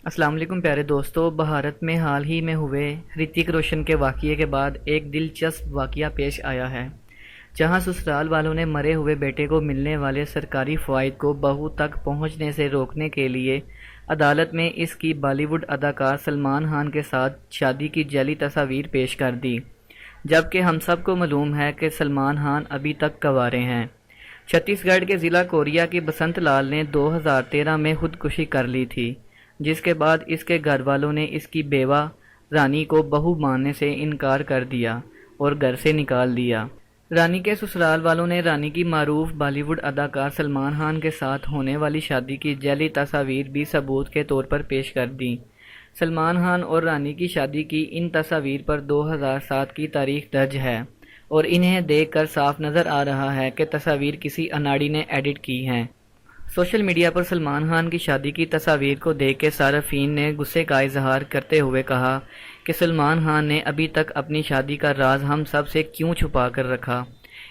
السلام علیکم پیارے دوستو، بھارت میں حال ہی میں ہوئے رتک روشن کے واقعے کے بعد ایک دلچسپ واقعہ پیش آیا ہے، جہاں سسرال والوں نے مرے ہوئے بیٹے کو ملنے والے سرکاری فوائد کو بہو تک پہنچنے سے روکنے کے لیے عدالت میں اس کی بالی ووڈ اداکار سلمان خان کے ساتھ شادی کی جعلی تصاویر پیش کر دی، جبکہ ہم سب کو معلوم ہے کہ سلمان خان ابھی تک کنوارے ہیں۔ چھتیس گڑھ کے ضلع کوریا کی بسنت لال نے 2013 میں خودکشی کر لی تھی، جس کے بعد اس کے گھر والوں نے اس کی بیوہ رانی کو بہو ماننے سے انکار کر دیا اور گھر سے نکال دیا۔ رانی کے سسرال والوں نے رانی کی معروف بالی ووڈ اداکار سلمان خان کے ساتھ ہونے والی شادی کی جعلی تصاویر بھی ثبوت کے طور پر پیش کر دیں۔ سلمان خان اور رانی کی شادی کی ان تصاویر پر 2007 کی تاریخ درج ہے اور انہیں دیکھ کر صاف نظر آ رہا ہے کہ تصاویر کسی اناڑی نے ایڈٹ کی ہیں۔ سوشل میڈیا پر سلمان خان کی شادی کی تصاویر کو دیکھ کے صارفین نے غصے کا اظہار کرتے ہوئے کہا کہ سلمان خان نے ابھی تک اپنی شادی کا راز ہم سب سے کیوں چھپا کر رکھا۔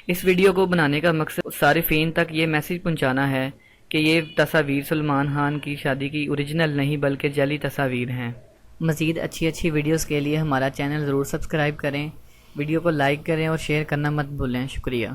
اس ویڈیو کو بنانے کا مقصد صارفین تک یہ میسج پہنچانا ہے کہ یہ تصاویر سلمان خان کی شادی کی اوریجنل نہیں بلکہ جعلی تصاویر ہیں۔ مزید اچھی ویڈیوز کے لیے ہمارا چینل ضرور سبسکرائب کریں، ویڈیو کو لائک کریں اور شیئر کرنا مت بھولیں۔ شکریہ۔